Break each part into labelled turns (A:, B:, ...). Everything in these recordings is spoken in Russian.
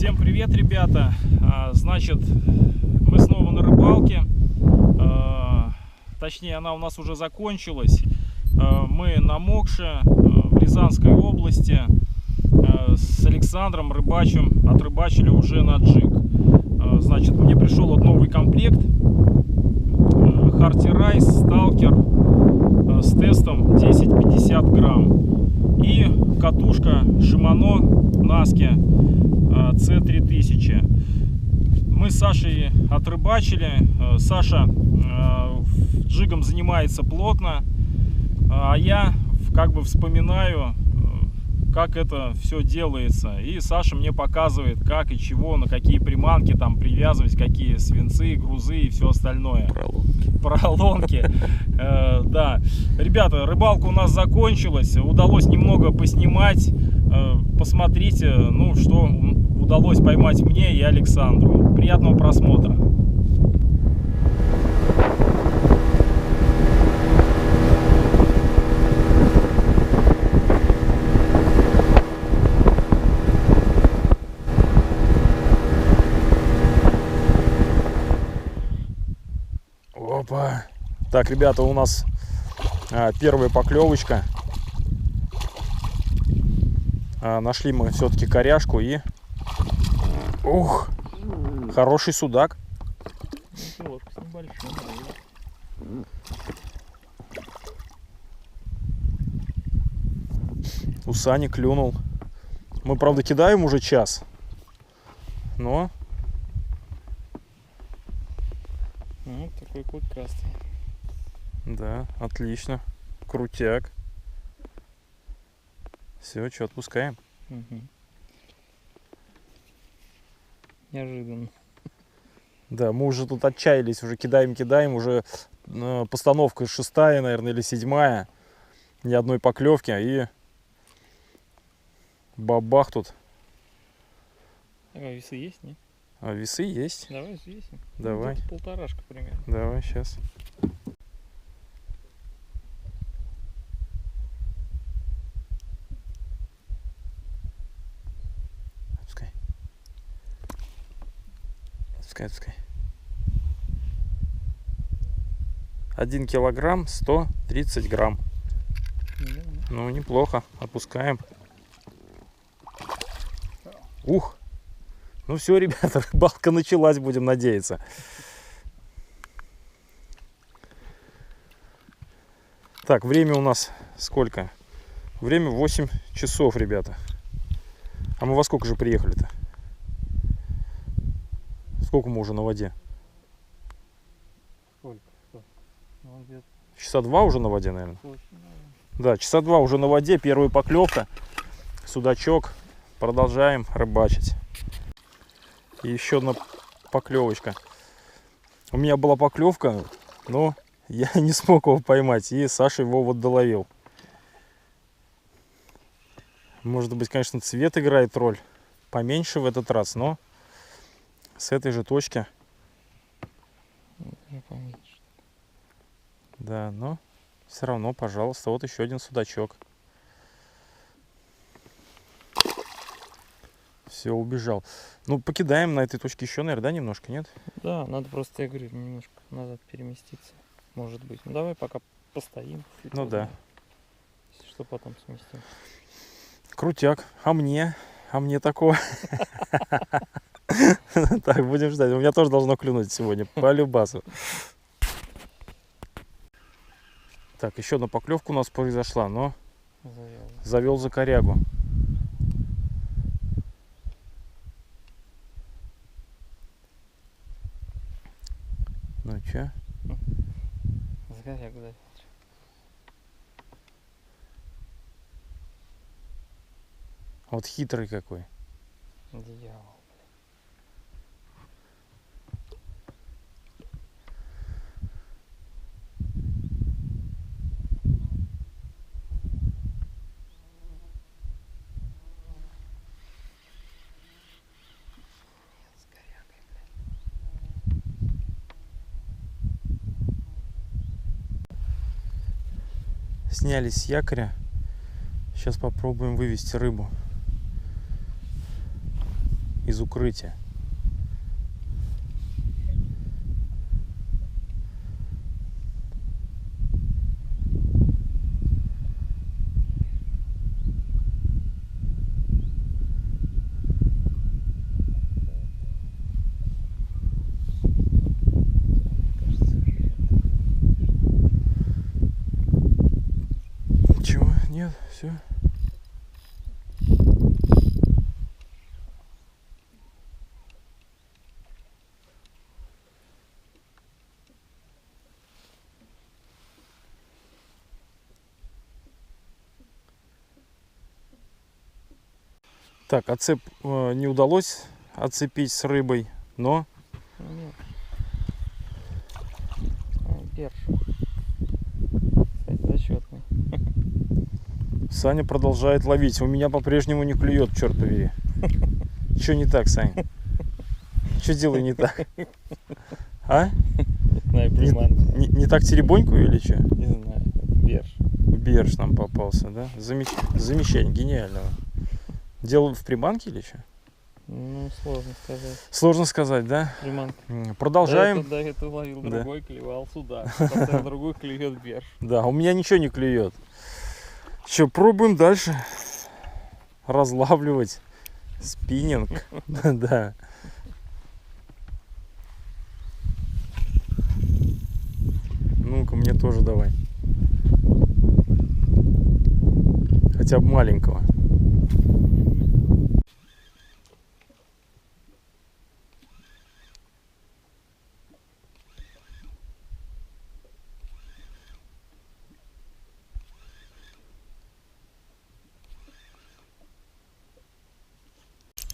A: Всем привет, ребята! Значит, мы снова на рыбалке. Точнее, она у нас уже закончилась. Мы на Мокше, в Рязанской области, с Александром рыбачим. Отрыбачили уже на джиг. Значит, мне пришел вот новый комплект. Харти Райс Сталкер с тестом 10-50 грамм. И катушка Shimano Naski C3000. Мы с Сашей отрыбачили. Саша джигом занимается плотно, а я как бы вспоминаю, как это все делается. И Саша мне показывает, как и чего, на какие приманки там привязывать, какие свинцы, грузы и все остальное. Поролонки. Да. Ребята, рыбалка у нас закончилась. Удалось немного поснимать. Посмотрите, ну, что удалось поймать мне и Александру. Приятного просмотра. Опа. Так, ребята, у нас первая поклевочка. Нашли мы все-таки коряшку и... Ух! Хороший судак. У Сани клюнул. Мы, правда, кидаем уже час. Но...
B: Вот такой клыкастый.
A: Да, отлично. Крутяк. Все, что, отпускаем.
B: Угу. Неожиданно.
A: Да, мы уже тут отчаялись, уже кидаем, уже постановка 6-я, наверное, или 7-я. Ни одной поклевки, и бабах тут.
B: А весы есть, нет?
A: А весы есть.
B: Давай взвесим.
A: Давай.
B: Ну, полторашка примерно.
A: Давай, сейчас. Отпускай. 1 килограмм 130 грамм.
B: Да.
A: Ну, неплохо. Опускаем. Ух! Ну все, ребята, рыбалка началась, будем надеяться. Так, время у нас сколько? Время 8 часов, ребята. А мы во сколько же приехали-то? Сколько мы уже на воде?
B: Сколько? Ну,
A: часа 2 уже на воде, наверное. Да, часа 2 уже на воде. Первая поклевка. Судачок. Продолжаем рыбачить. И еще одна поклевочка. У меня была поклевка, но я не смог его поймать. И Саша его вот доловил. Может быть, конечно, цвет играет роль поменьше в этот раз, но с этой же точки. Да, но все равно, пожалуйста, вот еще один судачок. Все, убежал. Ну, покидаем на этой точке еще, наверное, да, немножко, нет?
B: Да, надо просто, я говорю, немножко назад переместиться. Может быть. Ну, давай пока постоим.
A: Ну да.
B: Если что, потом сместим.
A: Крутяк. А мне такого. Так, будем ждать. У меня тоже должно клюнуть сегодня. По любасу. Так, еще одна поклевка у нас произошла, но завел за корягу. Ну че?
B: За корягу, да.
A: Вот хитрый какой.
B: Дьявол.
A: Снялись с якоря. Сейчас попробуем вывести рыбу.
C: из укрытия. Ничего, нет, все. Так, отцеп не удалось отцепить с рыбой, но
B: Ну, нет. Берж. Кстати, зачетный.
C: Саня продолжает ловить. У меня по-прежнему не клюет, черт побери. Что не так, Саня? Что делаю не так? А?
B: Не знаю, приманка.
C: Не так теребоньку или что?
B: Не знаю. Берж.
C: Берж нам попался, да? Замечание, гениального. Дело в приманке или что?
B: Ну, сложно сказать.
C: Сложно сказать, да?
B: Приманка.
C: Продолжаем.
B: До этого ловил
C: Да.
B: другой, клевал сюда. Потом другой клюет берж.
C: Да, у меня ничего не клюет. Что, пробуем дальше разлавливать спиннинг. Да. Ну-ка, мне тоже давай. Хотя бы маленького.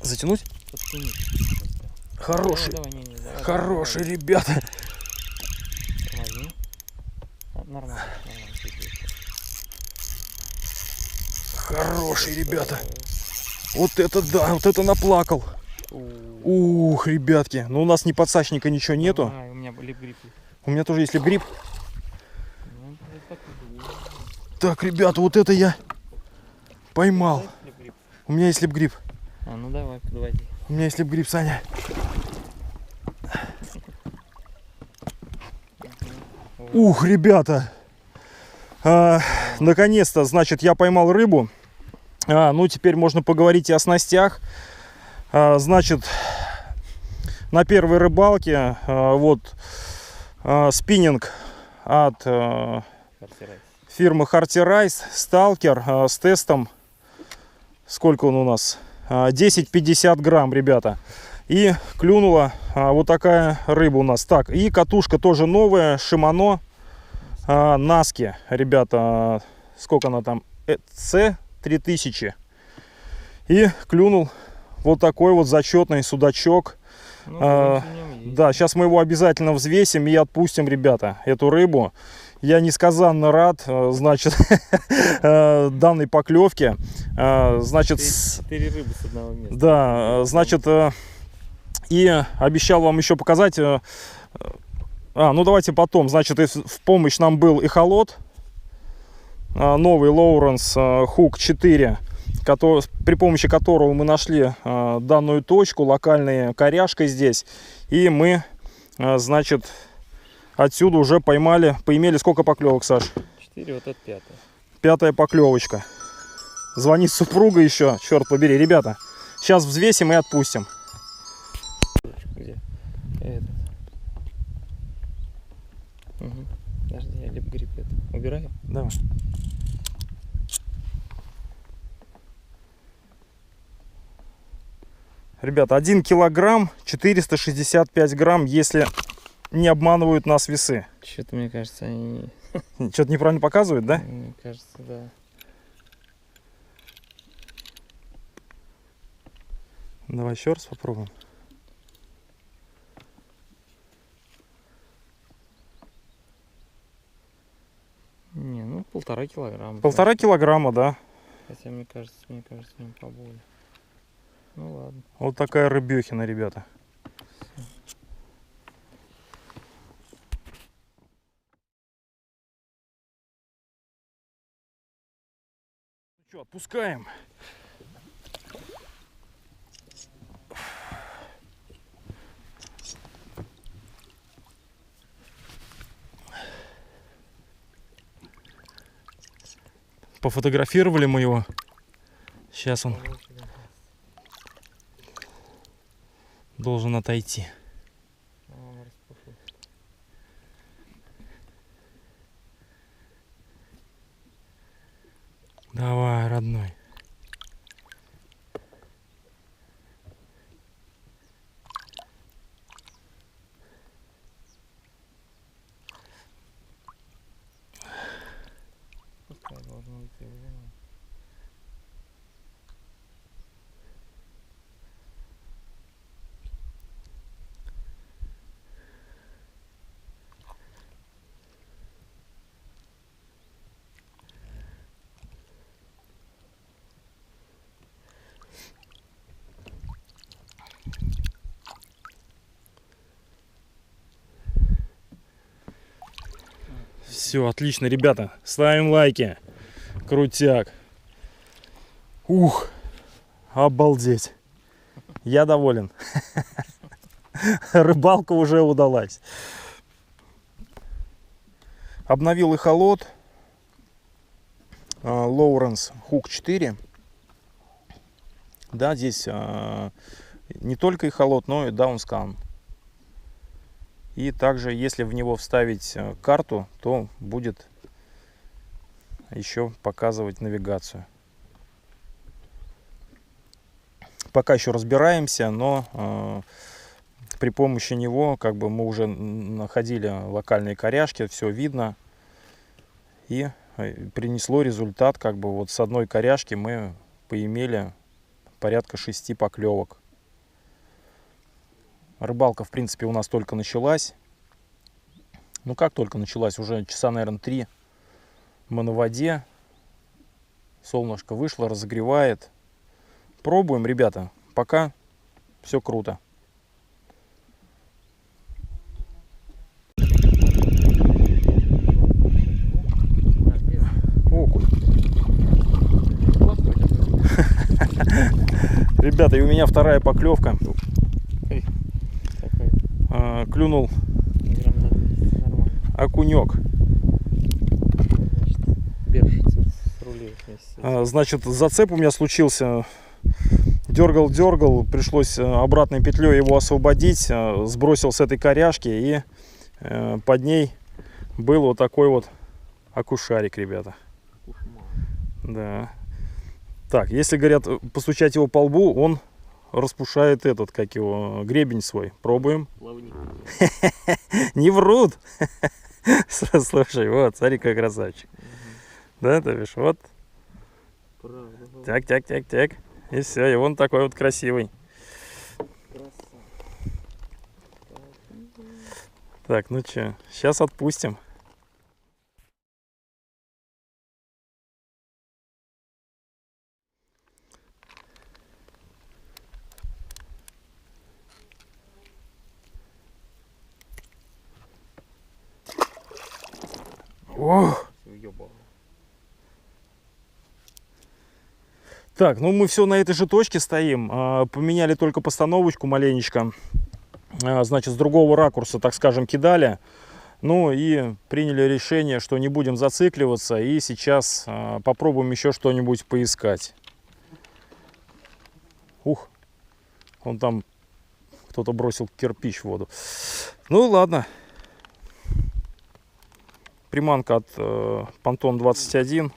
C: Затянуть?
B: Подтяни.
C: Хороший.
B: Давай, не, давай,
C: Хороший,
B: давай.
C: ребята.
B: Тормози. Нормально, нормально.
C: Хороший, ребята. Вот это да, вот это наплакал. Ух, ребятки. Ну у нас ни подсачника, ничего нету.
B: У меня лип-грип.
C: У меня тоже есть лип-грип.
B: Ну, так и было.
C: Так, ребята, вот это я поймал.
B: Дай лип-грип.
C: У меня есть лип-грип.
B: А, ну давай, подводи.
C: У меня есть лип-грип, Саня. Ух, ребята. Наконец-то, значит, я поймал рыбу. Ну, теперь можно поговорить и о снастях. Значит, на первой рыбалке вот спиннинг от фирмы Харти Райс, Сталкер с тестом. Сколько он у нас? 10-50 грамм, ребята. И клюнула вот такая рыба у нас. Так, и катушка тоже новая, Shimano Наски, ребята. Сколько она там? C3000. И клюнул вот такой вот зачетный судачок.
B: Ну,
C: Да, сейчас мы его обязательно взвесим и отпустим, ребята, эту рыбу. Я несказанно рад, значит, данной поклевке. Значит,
B: 4 рыбы с одного места.
C: да, значит, и обещал вам еще показать. Ну давайте потом. Значит, в помощь нам был эхолот. Новый Lowrance Hook 4, при помощи которого мы нашли данную точку, локальная коряшка здесь. И мы, значит, отсюда уже поимели сколько поклевок, Саш?
B: 4, вот это 5.
C: 5-я поклевочка. Звонит супруга еще, черт побери, ребята. Сейчас взвесим и отпустим.
B: Где? Этот. Угу. Подожди, я лип-грип это убираю.
C: Давай. Ребята, 1 килограмм 465 грамм, если не обманывают нас весы.
B: Что-то, мне кажется, они не...
C: Что-то неправильно показывают, да?
B: Мне кажется, да.
C: Давай еще раз попробуем.
B: Не, ну 1,5 килограмма.
C: 1,5 килограмма, да.
B: Хотя мне кажется, им поболее. Ну ладно.
C: Вот такая рыбехина, ребята. Ну что, отпускаем. Пофотографировали мы его. Сейчас он должен отойти. Давай, родной.
B: Пускай должно уйти в зиму.
C: Все, отлично, ребята. Ставим лайки. Крутяк. Ух, обалдеть. Я доволен. Рыбалка уже удалась. Обновил эхолот. Lowrance Hook 4. Да, здесь не только эхолот, но и даунскан. И также, если в него вставить карту, то будет еще показывать навигацию. Пока еще разбираемся, но при помощи него как бы мы уже находили локальные коряшки, все видно. И принесло результат, как бы вот с одной коряшки мы поимели порядка 6 поклевок. Рыбалка, в принципе, у нас только началась. Ну, как только началась, уже часа, наверное, 3 мы на воде. Солнышко вышло, разогревает. Пробуем, ребята. Пока все круто. Окунь. Ребята, и у меня вторая поклевка. Клюнул окунек. Значит, зацеп у меня случился. Дергал, пришлось обратной петлей его освободить. Сбросил с этой коряшки, и под ней был вот такой вот окушарик, ребята. Да. Так, если, говорят, постучать его по лбу, он распушает этот, как его, гребень свой. Пробуем. Не врут. Слушай, вот, смотри, какой красавчик. Да, ты видишь, вот. Так. И все, и он такой вот красивый. Так, ну что, сейчас отпустим. Ох. Так, ну мы все на этой же точке стоим. Поменяли только постановочку маленечко. Значит, с другого ракурса, так скажем, кидали. Ну и приняли решение, что не будем зацикливаться. И сейчас попробуем еще что-нибудь поискать. Ух, он там, кто-то бросил кирпич в воду. Ну ладно. Приманка от Ponton 21.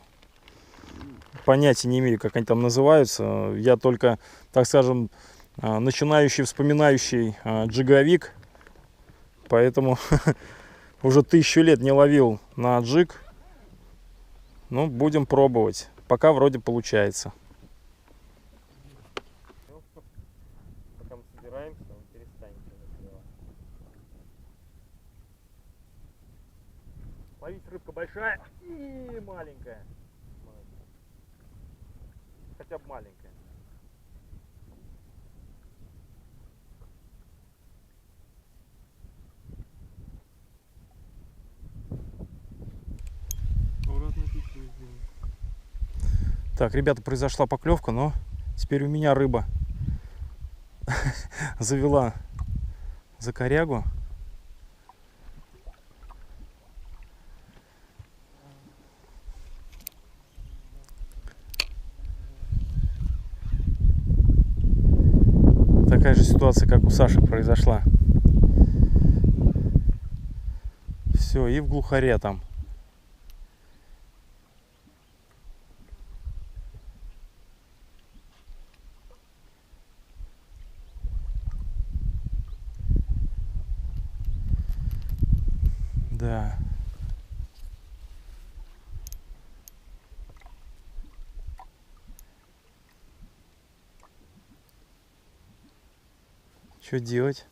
C: Понятия не имею, как они там называются. Я только, так скажем, начинающий, вспоминающий джиговик. Поэтому уже 1000 лет не ловил на джиг. Ну, будем пробовать. Пока вроде получается.
B: Пока мы собираемся, он перестанет.
C: Ловить рыбка большая и маленькая. Хотя бы маленькая. Так, ребята, произошла поклевка, но теперь у меня рыба завела за корягу. такая же ситуация, как у Саши произошла. Все, и в глухаре там. Да. Что делать?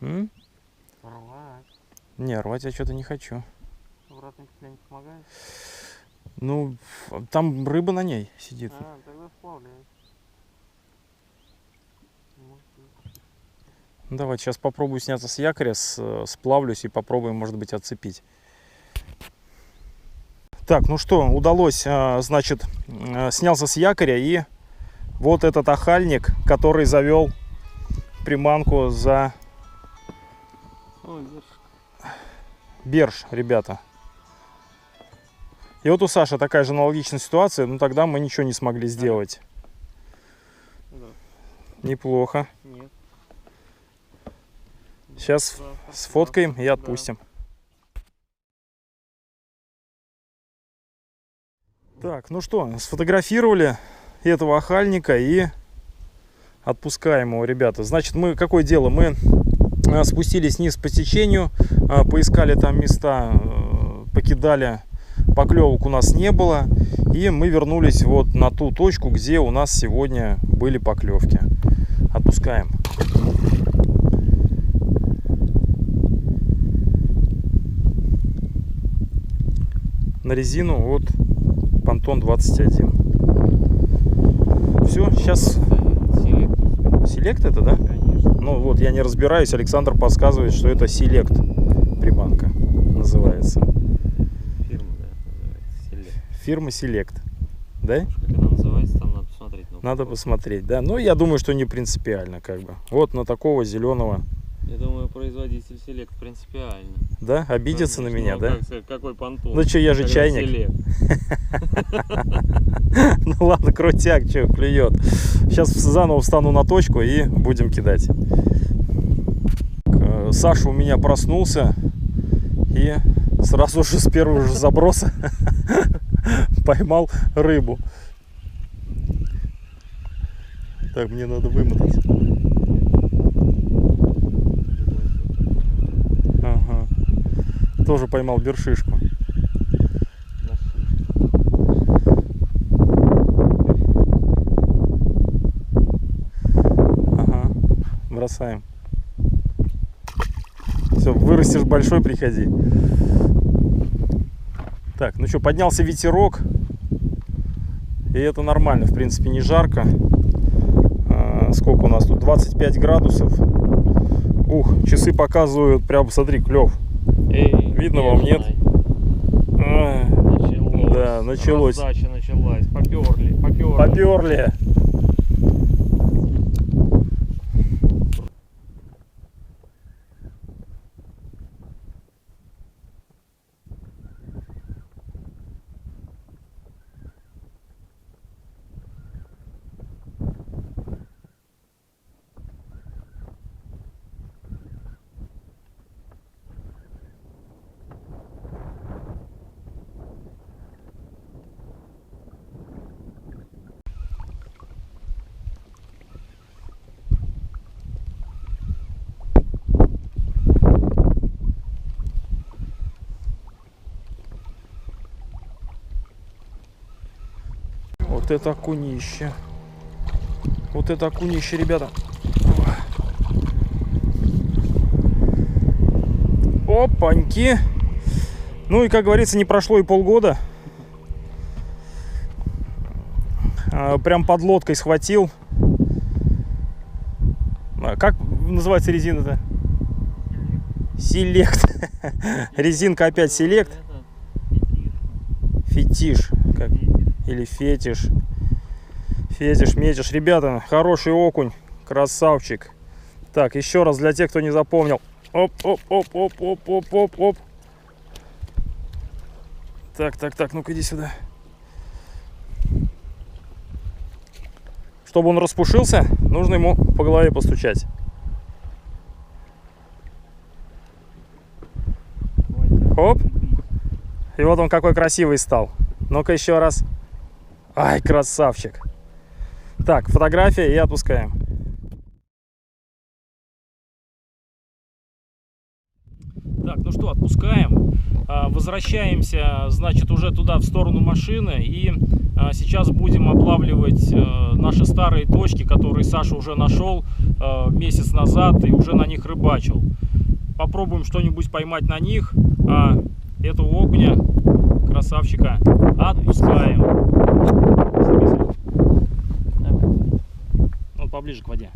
C: М?
B: Рвать.
C: Не, рвать я что-то не хочу.
B: Обратная петля не помогает?
C: Ну, там рыба на ней сидит.
B: А, тогда сплавляй.
C: Ну, давайте сейчас попробую сняться с якоря, сплавлюсь и попробуем, может быть, отцепить. Так, ну что, удалось, значит, снялся с якоря, и вот этот охальник, который завел приманку за
B: Ой,
C: берж, ребята. И вот у Саши такая же аналогичная ситуация, но тогда мы ничего не смогли сделать.
B: да.
C: Неплохо.
B: Нет.
C: Сейчас
B: Да,
C: сфоткаем и
B: да.
C: отпустим. Так, ну что, сфотографировали этого охальника и отпускаем его, ребята. Значит, мы какое дело? Мы спустились вниз по течению, поискали там места, покидали, поклевок у нас не было, и мы вернулись вот на ту точку, где у нас сегодня были поклевки. Отпускаем. На резину вот Понтон 21. Все, сейчас... Селект это, да?
B: Конечно.
C: Ну вот, я не разбираюсь, Александр подсказывает, что это селект приманка называется.
B: Фирма, да, называется. Селект.
C: Фирма Селект. Да?
B: Как она называется, там надо посмотреть.
C: Надо посмотреть, да. Но я думаю, что не принципиально, как бы. Вот на такого зеленого.
B: Я думаю, производитель Селект принципиально.
C: Да? Обидится на меня, да?
B: Какой понтон?
C: Ну что, я же
B: Когда
C: чайник.
B: Селект.
C: Ну ладно, крутяк, что клюет. Сейчас заново встану на точку и будем кидать. Саша у меня проснулся и сразу же с первого же заброса поймал рыбу. Так, мне надо вымотать. Ага. Тоже поймал бершишку. Ага. Бросаем. Все, вырастешь большой, приходи. Так, ну что, поднялся ветерок. И это нормально, в принципе, не жарко. Сколько у нас тут? 25 градусов. Ух, часы показывают, прям, смотри, клев. Видно вам, нет?
B: Началось.
C: Да, началось.
B: Раздача началась. Поперли.
C: Поперли. Вот это окунище. Вот это окунище, ребята. Опаньки. Ну и, как говорится, не прошло и полгода. Прям под лодкой схватил. Как называется резина-то? Селект. Резинка опять Селект. Фетиш. Как? Или фетиш. Фетиш, метиш. Ребята, хороший окунь. Красавчик. Так, еще раз для тех, кто не запомнил. Оп, оп, оп, оп, оп, оп, оп, оп. Так, ну-ка иди сюда. чтобы он распушился, нужно ему по голове постучать. Хоп. И вот он какой красивый стал. Ну-ка еще раз. Ай, красавчик. Так, фотография и отпускаем. Так, ну что, отпускаем. Возвращаемся, значит, уже туда, в сторону машины. И сейчас будем облавливать наши старые точки, которые Саша уже нашел месяц назад и уже на них рыбачил. Попробуем что-нибудь поймать на них. А этого окуня, красавчика, отпускаем. Он поближе к воде.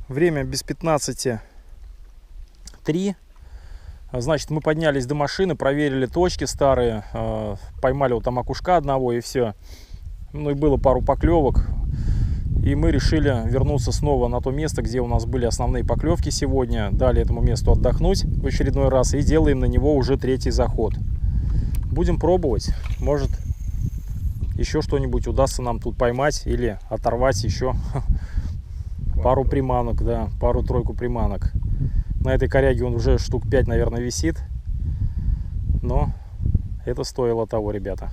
C: Время без 15:03. Значит, мы поднялись до машины, проверили точки старые, поймали вот там окушка одного и все. Ну и было пару поклевок. И мы решили вернуться снова на то место, где у нас были основные поклевки сегодня. Дали этому месту отдохнуть в очередной раз и делаем на него уже третий заход. Будем пробовать. Может, еще что-нибудь удастся нам тут поймать или оторвать еще пару приманок, да, пару-тройку приманок. На этой коряге он уже штук 5, наверное, висит. Но это стоило того, ребята.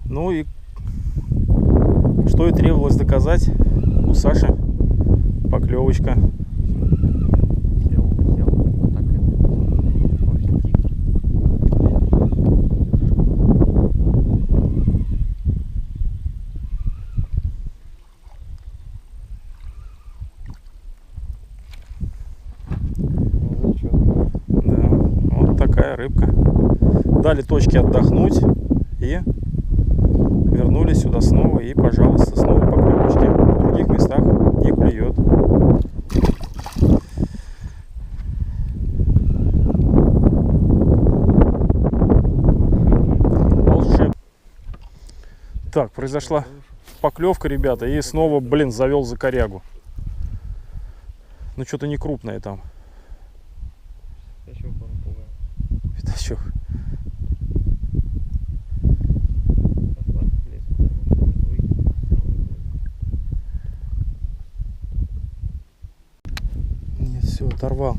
C: Ну и что и требовалось доказать, у Саши поклевочка. Рыбка. Дали точке отдохнуть и вернулись сюда снова. И, пожалуйста, снова поклевочки. В других местах не клюет. Волшеб. Так, произошла поклевка, ребята. И снова, блин, завел за корягу. Ну, что-то не крупное там. Пятачок. Нет, все, оторвал.